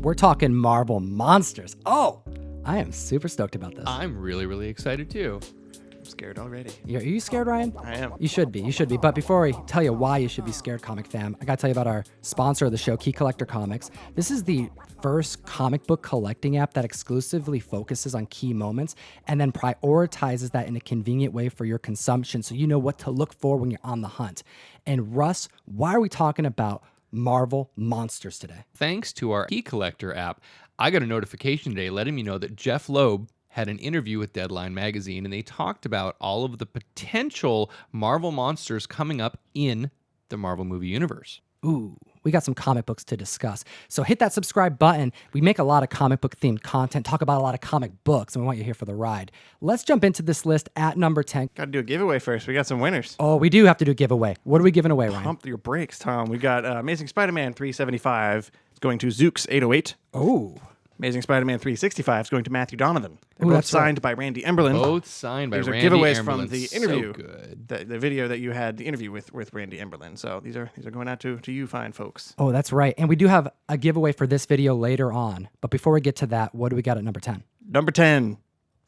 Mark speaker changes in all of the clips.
Speaker 1: We're talking Marvel Monsters. Oh, I am super stoked about this.
Speaker 2: I'm really, really excited too.
Speaker 3: I'm scared already.
Speaker 1: Are you scared, Ryan?
Speaker 3: I am.
Speaker 1: You should be. But before I tell you why you should be scared, Comic Fam, I got to tell you about our sponsor of the show, Key Collector Comics. This is the first comic book collecting app that exclusively focuses on key moments and then prioritizes that in a convenient way for your consumption so you know what to look for when you're on the hunt. And Russ, why are we talking about Marvel Monsters today?
Speaker 2: Thanks to our e-collector app, I got a notification today letting me know that Jeff Loeb had an interview with Deadline Magazine, and they talked about all of the potential Marvel monsters coming up in the Marvel movie universe.
Speaker 1: Ooh, we got some comic books to discuss. So hit that subscribe button. We make a lot of comic book themed content, talk about a lot of comic books, and we want you here for the ride. Let's jump into this list at number 10.
Speaker 3: Got to do a giveaway first. We got some winners.
Speaker 1: Oh, we do have to do a giveaway. What are we giving away, Ryan?
Speaker 3: Pump your brakes, Tom. We got Amazing Spider-Man 375. It's going to Zooks 808.
Speaker 1: Oh.
Speaker 3: Amazing Spider-Man 365 is going to Matthew Donovan. They're
Speaker 1: Ooh,
Speaker 3: both
Speaker 1: that's right.
Speaker 3: signed by Randy Emberlin.
Speaker 2: Both signed by
Speaker 3: These are
Speaker 2: Randy
Speaker 3: giveaways
Speaker 2: Emberlin.
Speaker 3: from the interview.
Speaker 2: So good.
Speaker 3: The video that you had, the interview with Randy Emberlin. So these are going out to you fine folks.
Speaker 1: Oh, that's right. And we do have a giveaway for this video later on. But before we get to that, what do we got at number 10?
Speaker 3: Number 10,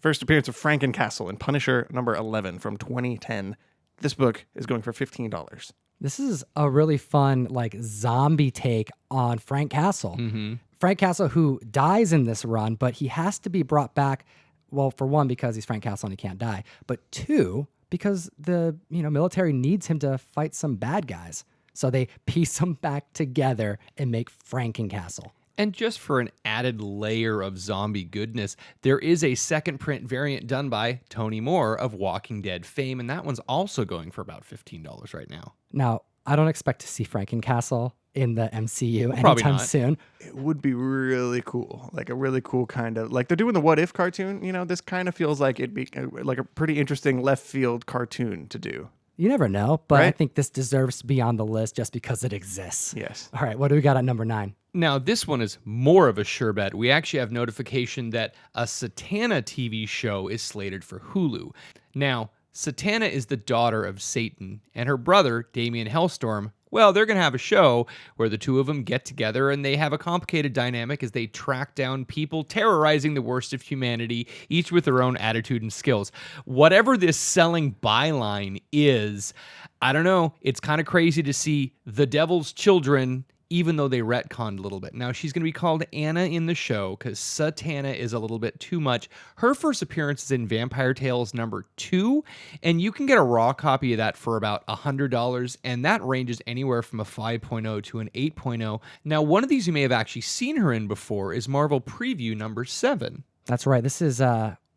Speaker 3: first appearance of Frankencastle in Punisher number 11 from 2010. This book is going for $15.
Speaker 1: This is a really fun, like, zombie take on Frank Castle.
Speaker 2: Mm-hmm.
Speaker 1: Frank Castle, who dies in this run, but he has to be brought back. Well, for one, because he's Frank Castle and he can't die, but two, because the military needs him to fight some bad guys. So they piece him back together and make Frankencastle.
Speaker 2: And just for an added layer of zombie goodness, there is a second print variant done by Tony Moore of Walking Dead fame, and that one's also going for about $15 right now.
Speaker 1: Now, I don't expect to see Frankencastle in the MCU
Speaker 2: Probably
Speaker 1: anytime
Speaker 2: not.
Speaker 1: soon.
Speaker 3: It would be really cool. Like a really cool kind of, like they're doing the What If cartoon. This kind of feels like it'd be like a pretty interesting left field cartoon to do.
Speaker 1: You never know, but I
Speaker 3: Right?
Speaker 1: think this deserves to be on the list just because it exists.
Speaker 3: Yes.
Speaker 1: All right, what do we got at number 9?
Speaker 2: Now, this one is more of a sure bet. We actually have notification that a Satana TV show is slated for Hulu. Now, Satana is the daughter of Satan, and her brother, Damian Hellstorm, well, they're going to have a show where the two of them get together and they have a complicated dynamic as they track down people terrorizing the worst of humanity, each with their own attitude and skills. Whatever this selling byline is, I don't know. It's kind of crazy to see the devil's children, even though they retconned a little bit. Now, she's going to be called Anna in the show because Satana is a little bit too much. Her first appearance is in Vampire Tales number 2, and you can get a raw copy of that for about $100, and that ranges anywhere from a 5.0 to an 8.0. Now, one of these you may have actually seen her in before is Marvel Preview number 7.
Speaker 1: That's right. This is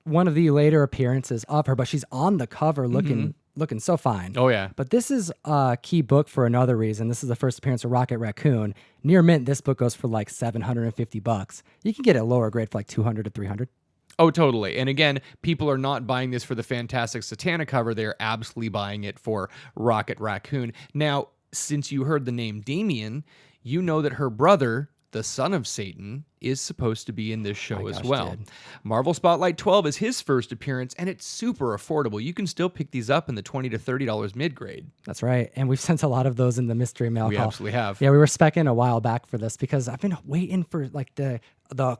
Speaker 1: one of the later appearances of her, but she's on the cover looking so fine.
Speaker 2: Oh, yeah.
Speaker 1: But this is a key book for another reason. This is the first appearance of Rocket Raccoon. Near mint, this book goes for like $750. You can get it lower grade for like $200 to $300.
Speaker 2: Oh, totally. And again, people are not buying this for the Fantastic Satana cover. They're absolutely buying it for Rocket Raccoon. Now, since you heard the name Damien, you know that her brother, the son of Satan, is supposed to be in this show as well.
Speaker 1: dude.
Speaker 2: Marvel Spotlight 12 is his first appearance, and it's super affordable. You can still pick these up in the $20 to $30 mid-grade.
Speaker 1: That's right. And we've sent a lot of those in the mystery mail
Speaker 2: We
Speaker 1: call.
Speaker 2: absolutely have.
Speaker 1: Yeah, we were specking a while back for this because I've been waiting for like the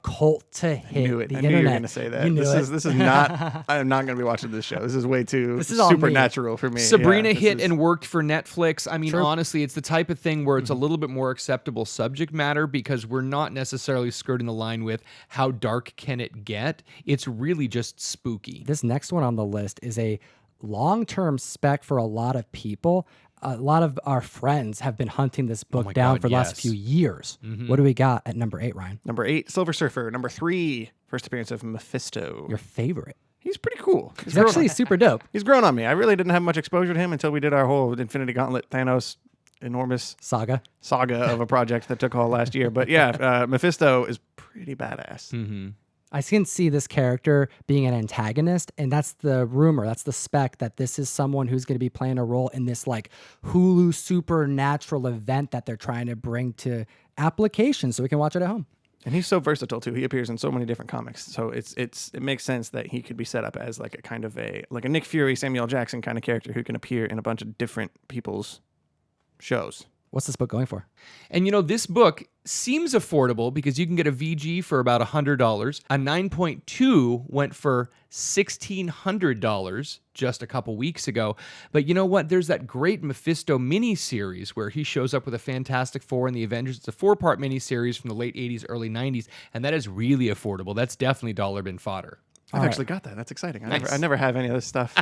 Speaker 1: cult to hit
Speaker 3: I knew it.
Speaker 1: the
Speaker 3: I knew
Speaker 1: internet.
Speaker 3: you were going to say that.
Speaker 1: You knew it.
Speaker 3: This is not. I am not going to be watching this show. This is way too
Speaker 1: This is all me.
Speaker 3: supernatural for me.
Speaker 2: Sabrina
Speaker 3: Yeah, this
Speaker 2: hit
Speaker 3: is-
Speaker 2: and worked for Netflix. I mean,
Speaker 1: True.
Speaker 2: honestly, it's the type of thing where it's a little bit more acceptable subject matter because we're not necessarily skirting the line with how dark can it get. It's really just spooky.
Speaker 1: This next one on the list is a long-term spec for a lot of people. A lot of our friends have been hunting this book
Speaker 2: my
Speaker 1: down
Speaker 2: God,
Speaker 1: for the last
Speaker 2: yes.
Speaker 1: few years. What do we got at number 8, Ryan?
Speaker 3: Number 8, Silver Surfer. Number 3, first appearance of Mephisto.
Speaker 1: Your favorite.
Speaker 3: He's pretty cool.
Speaker 1: He's actually super dope.
Speaker 3: He's grown on me. I really didn't have much exposure to him until we did our whole Infinity Gauntlet Thanos enormous
Speaker 1: Saga.
Speaker 3: saga of a project that took all last year. But yeah, Mephisto is pretty badass.
Speaker 2: Mm-hmm.
Speaker 1: I can see this character being an antagonist, and that's the rumor, that's the spec, that this is someone who's going to be playing a role in this like Hulu supernatural event that they're trying to bring to applications so we can watch it at home.
Speaker 3: And he's so versatile too. He appears in so many different comics. So it makes sense that he could be set up as like a kind of a Nick Fury, Samuel Jackson kind of character who can appear in a bunch of different people's shows.
Speaker 1: What's this book going for?
Speaker 2: And this book seems affordable because you can get a VG for about $100. A 9.2 went for $1,600 just a couple weeks ago. But you know what? There's that great Mephisto miniseries where he shows up with a Fantastic Four and the Avengers. It's a 4-part miniseries from the late 80s, early 90s, and that is really affordable. That's definitely dollar bin fodder.
Speaker 3: I've actually got that. That's exciting.
Speaker 2: Nice.
Speaker 3: I never have any of this stuff.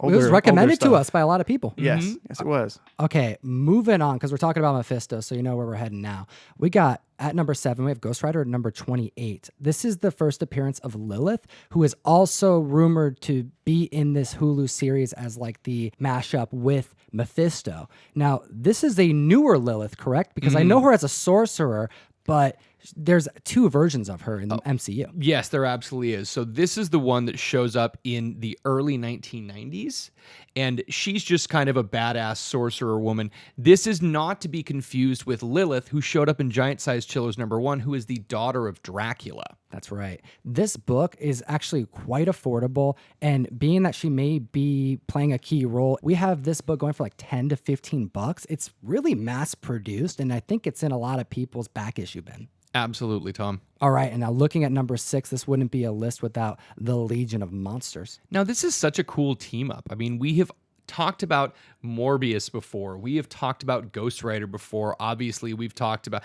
Speaker 1: It was recommended to us by a lot of people.
Speaker 3: Yes. Yes, it was.
Speaker 1: Okay, moving on, because we're talking about Mephisto, so you know where we're heading now. We got, at number 7, we have Ghost Rider at number 28. This is the first appearance of Lilith, who is also rumored to be in this Hulu series as like the mashup with Mephisto. Now, this is a newer Lilith, correct? Because I know her as a sorcerer, but there's 2 versions of her in the MCU.
Speaker 2: Yes, there absolutely is. So this is the one that shows up in the early 1990s, and she's just kind of a badass sorcerer woman. This is not to be confused with Lilith, who showed up in Giant Size Chillers #1, who is the daughter of Dracula.
Speaker 1: That's right. This book is actually quite affordable, and being that she may be playing a key role, we have this book going for like $10 to $15. It's really mass produced, and I think it's in a lot of people's back issue bin.
Speaker 2: Absolutely, Tom.
Speaker 1: All right, and now looking at number 6, this wouldn't be a list without the Legion of Monsters.
Speaker 2: Now, this is such a cool team up. I mean, we have talked about Morbius before. We have talked about Ghost Rider before. Obviously, we've talked about,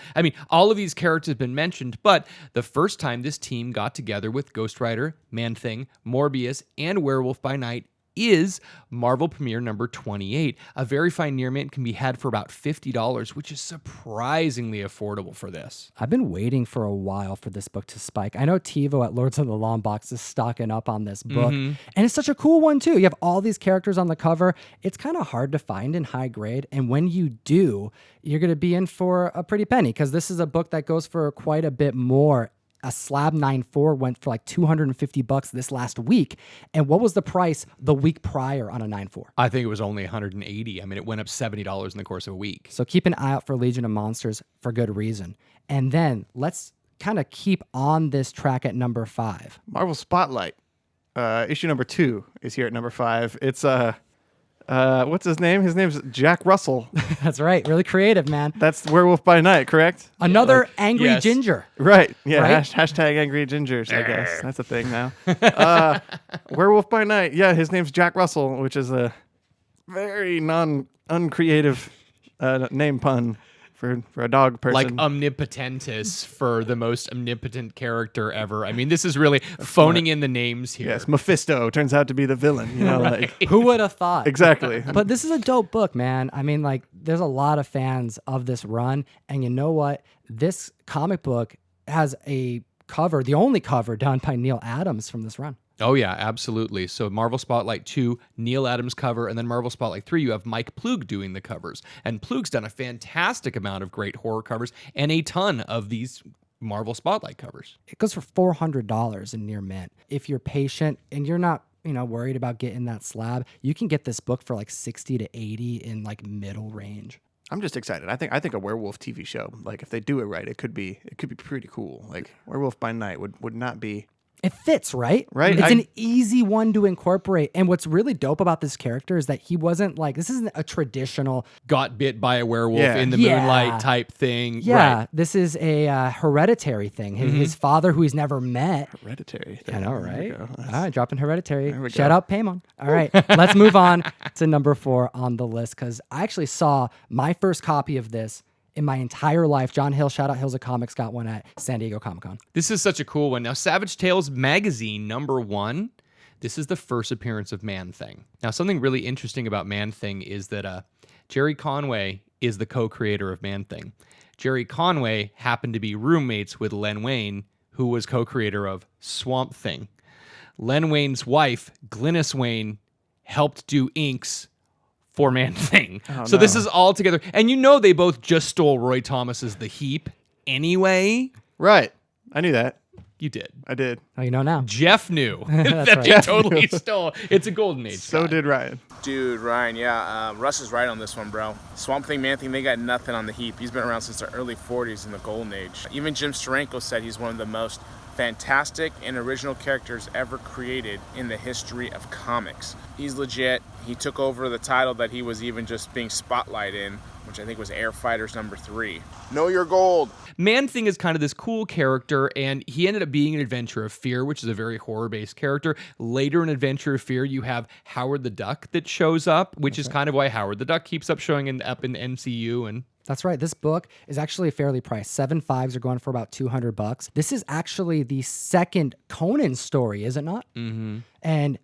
Speaker 2: all of these characters have been mentioned, but the first time this team got together with Ghost Rider, Man-Thing, Morbius, and Werewolf by Night is Marvel Premiere number 28. A very fine near mint can be had for about $50, which is surprisingly affordable for this.
Speaker 1: I've been waiting for a while for this book to spike. I know TiVo at Lords of the Long Box is stocking up on this book, and it's such a cool one too. You have all these characters on the cover. It's kind of hard to find in high grade, and when you do, you're going to be in for a pretty penny, because this is a book that goes for quite a bit more. A slab 9.4 went for like $250 this last week. And what was the price the week prior on a 9.4?
Speaker 2: I think it was only $180. It went up $70 in the course of a week.
Speaker 1: So keep an eye out for Legion of Monsters for good reason. And then let's kind of keep on this track at number 5.
Speaker 3: Marvel Spotlight. Issue number 2 is here at number 5. It's what's his name? His name's Jack Russell.
Speaker 1: That's right. Really creative, man.
Speaker 3: That's Werewolf by Night, correct?
Speaker 1: Another angry
Speaker 2: yes.
Speaker 1: ginger.
Speaker 3: Right. Yeah.
Speaker 1: Right?
Speaker 3: Hashtag angry gingers, I guess. That's a thing now. Werewolf by Night. Yeah, his name's Jack Russell, which is a very uncreative name pun for a dog person.
Speaker 2: Like omnipotentus for the most omnipotent character ever. This is really phoning in the names here.
Speaker 3: Yes, Mephisto turns out to be the villain.
Speaker 2: Right.
Speaker 1: Who would have thought?
Speaker 3: Exactly.
Speaker 1: But this is a dope book, man. There's a lot of fans of this run, and you know what? This comic book has a cover, the only cover done by Neil Adams from this run.
Speaker 2: Oh, yeah, absolutely. So Marvel Spotlight 2, Neil Adams cover, and then Marvel Spotlight 3, you have Mike Ploog doing the covers. And Ploog's done a fantastic amount of great horror covers and a ton of these Marvel Spotlight covers.
Speaker 1: It goes for $400 in near mint. If you're patient and you're not worried about getting that slab, you can get this book for like 60 to 80 in like middle range.
Speaker 3: I'm just excited. I think a werewolf TV show, like if they do it right, it could be pretty cool. Like Werewolf by Night would not be.
Speaker 1: It fits, right?
Speaker 3: Right.
Speaker 1: It's an easy one to incorporate. And what's really dope about this character is that he wasn't like, this isn't a traditional
Speaker 2: got bit by a werewolf in the
Speaker 1: Yeah.
Speaker 2: moonlight type thing.
Speaker 1: Yeah,
Speaker 2: Right.
Speaker 1: This is a hereditary thing. His father, who he's never met.
Speaker 3: Hereditary.
Speaker 1: I know,
Speaker 3: There
Speaker 1: right?
Speaker 3: we go.
Speaker 1: All right, dropping hereditary.
Speaker 3: There we
Speaker 1: Shout
Speaker 3: go.
Speaker 1: out Paimon. All right, let's move on to number 4 on the list, because I actually saw my first copy of this in my entire life. John Hill, shout out Hills of Comics, got one at San Diego Comic-Con.
Speaker 2: This is such a cool one. Now, Savage Tales Magazine #1. This is the first appearance of Man-Thing. Now, something really interesting about Man-Thing is that Jerry Conway is the co-creator of Man-Thing. Jerry Conway happened to be roommates with Len Wein, who was co-creator of Swamp Thing. Len Wein's wife, Glynis Wein, helped do inks for Man-Thing. So this is all together. And they both just stole Roy Thomas's The Heap anyway.
Speaker 3: Right. I knew that.
Speaker 2: You did.
Speaker 3: I did.
Speaker 1: Oh, you know now.
Speaker 2: Jeff knew that
Speaker 1: right.
Speaker 2: they totally stole. It's a golden age.
Speaker 3: So
Speaker 2: guy.
Speaker 3: did Ryan.
Speaker 4: Dude, Ryan, yeah, Russ is right on this one, bro. Swamp Thing, Man-Thing, they got nothing on the Heap. He's been around since the early 40s in the golden age. Even Jim Steranko said he's one of the most fantastic and original characters ever created in the history of comics. He's legit. He took over the title that he was even just being spotlighted in which I think was Air Fighters #3. Know your gold.
Speaker 2: Man-Thing is kind of this cool character, and he ended up being an Adventure of Fear, which is a very horror-based character. Later in Adventure of Fear, you have Howard the Duck that shows up, which is kind of why Howard the Duck keeps up showing up in the MCU. And
Speaker 1: That's right. This book is actually fairly priced. 7.5s are going for about $200. This is actually the second Conan story, is it not? Mm-hmm. And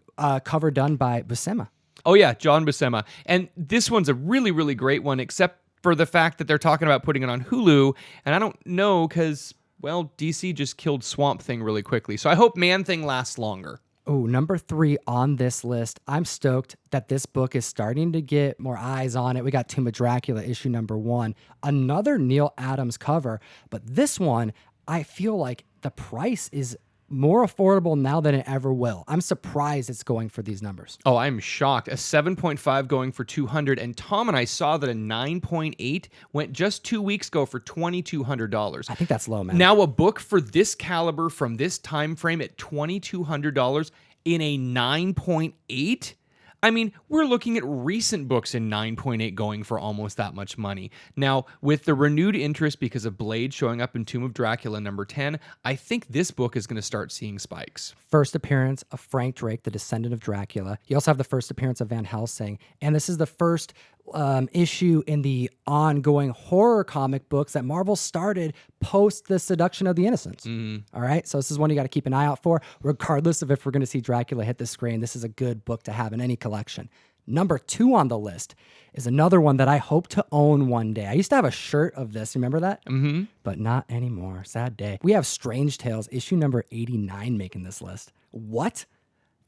Speaker 1: cover done by Buscema.
Speaker 2: Oh yeah, John Buscema. And this one's a really, really great one, except for the fact that they're talking about putting it on Hulu. And I don't know because, well, DC just killed Swamp Thing really quickly. So I hope Man-Thing lasts longer.
Speaker 1: Oh, number 3 on this list. I'm stoked that this book is starting to get more eyes on it. We got Tomb of Dracula, issue number 1. Another Neil Adams cover. But this one, I feel like the price is more affordable now than it ever will. I'm surprised it's going for these numbers.
Speaker 2: Oh, I'm shocked. A 7.5 going for $200, and Tom and I saw that a 9.8 went just 2 weeks ago for $2,200.
Speaker 1: I think that's low, man.
Speaker 2: Now a book for this caliber from this time frame at $2,200 in a 9.8? I mean, we're looking at recent books in 9.8 going for almost that much money. Now, with the renewed interest because of Blade showing up in Tomb of Dracula number 10, I think this book is going to start seeing spikes.
Speaker 1: First appearance of Frank Drake, the descendant of Dracula. You also have the first appearance of Van Helsing. And this is the first issue in the ongoing horror comic books that Marvel started post the Seduction of the Innocents. All right, so this is one you got to keep an eye out for, regardless of if we're going to see Dracula hit the screen. This is a good book to have in any collection. Number 2 on the list is another one that I hope to own one day. I used to have a shirt of this. Remember that? Mm-hmm. But not anymore. Sad day. We have Strange Tales, issue number 89, making this list. What?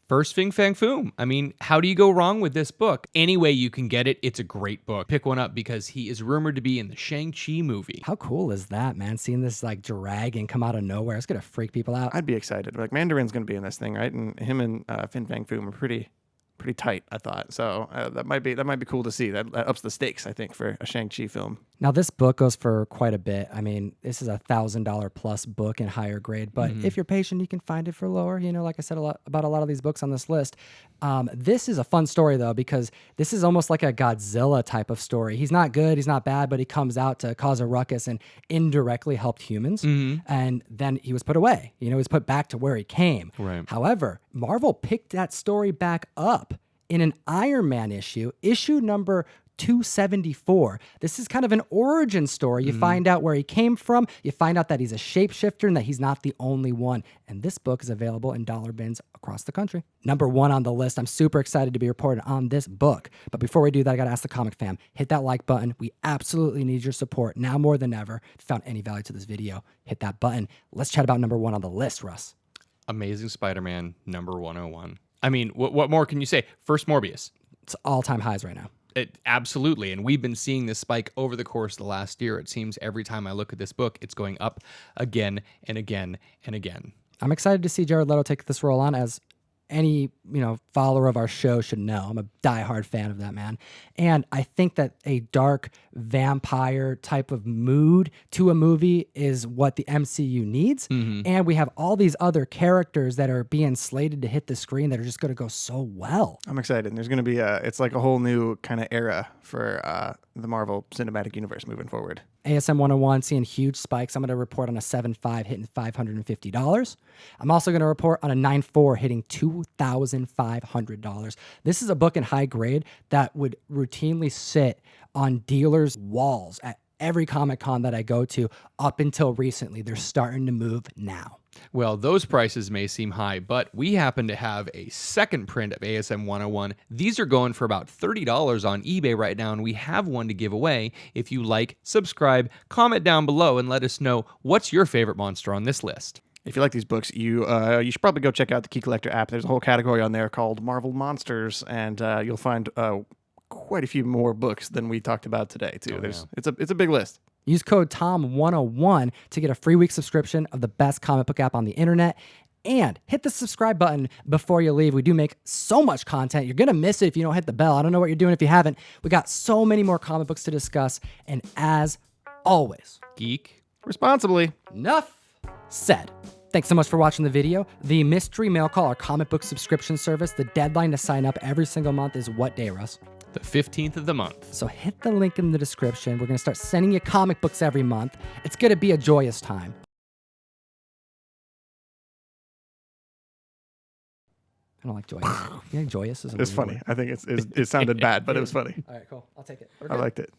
Speaker 2: First Fing Fang Foom. I mean, how do you go wrong with this book? Any way you can get it, it's a great book. Pick one up because he is rumored to be in the Shang-Chi movie.
Speaker 1: How cool is that, man? Seeing this like dragon come out of nowhere. It's going to freak people out.
Speaker 3: I'd be excited. Like Mandarin's going to be in this thing, right? And him and Fin Fang Foom are pretty tight, I thought. So that might be cool to see. That ups the stakes, I think, for a Shang-Chi film.
Speaker 1: Now, this book goes for quite a bit. I mean, this is a $1,000 plus book in higher grade, but if you're patient, you can find it for lower. You know, like I said about a lot of these books on this list. This is a fun story, though, because this is almost like a Godzilla type of story. He's not good, he's not bad, but he comes out to cause a ruckus and indirectly helped humans. And then he was put away. You know, he was put back to where he came.
Speaker 2: Right.
Speaker 1: However, Marvel picked that story back up in an Iron Man issue number 274. This is kind of an origin story. You find out where he came from. You find out that he's a shapeshifter and that he's not the only one. And this book is available in dollar bins across the country. Number 1 on the list. I'm super excited to be reporting on this book. But before we do that, I got to ask the comic fam, hit that like button. We absolutely need your support now more than ever. If you found any value to this video, hit that button. Let's chat about number 1 on the list, Russ.
Speaker 2: Amazing Spider-Man number 101. I mean, what more can you say? First Morbius.
Speaker 1: It's all-time highs right now.
Speaker 2: Absolutely. And we've been seeing this spike over the course of the last year. It seems every time I look at this book, it's going up again and again and again.
Speaker 1: I'm excited to see Jared Leto take this role on, as any follower of our show should know. I'm a diehard fan of that man. And I think that a dark vampire type of mood to a movie is what the MCU needs. And we have all these other characters that are being slated to hit the screen that are just going to go so well.
Speaker 3: I'm excited. There's going to be it's like a whole new kind of era for the Marvel Cinematic Universe moving forward.
Speaker 1: ASM 101 seeing huge spikes. I'm going to report on a 7.5 hitting $550. I'm also going to report on a 9.4 hitting $2,500. This is a book in high grade that would routinely sit on dealers' walls at every Comic-Con that I go to up until recently. They're starting to move now.
Speaker 2: Well, those prices may seem high, but we happen to have a second print of ASM 101. These are going for about $30 on eBay right now, and we have one to give away. If you like, subscribe, comment down below, and let us know what's your favorite monster on this list.
Speaker 3: If you like these books, you should probably go check out the Key Collector app. There's a whole category on there called Marvel Monsters, and you'll find quite a few more books than we talked about today, too. It's a big list.
Speaker 1: Use code TOM101 to get a free week subscription of the best comic book app on the internet. And hit the subscribe button before you leave. We do make so much content. You're going to miss it if you don't hit the bell. I don't know what you're doing if you haven't. We got so many more comic books to discuss. And as always,
Speaker 2: Geek
Speaker 3: responsibly.
Speaker 1: Enough said. Thanks so much for watching the video. The Mystery Mail Call, our comic book subscription service, the deadline to sign up every single month is what day, Russ?
Speaker 2: the 15th of the month.
Speaker 1: So hit the link in the description. We're going to start sending you comic books every month. It's going to be a joyous time. I don't like joyous. You think joyous is a
Speaker 3: It's
Speaker 1: weird
Speaker 3: funny.
Speaker 1: word?
Speaker 3: I think it sounded bad, but it was funny.
Speaker 1: All right, cool. I'll take it.
Speaker 3: I liked it.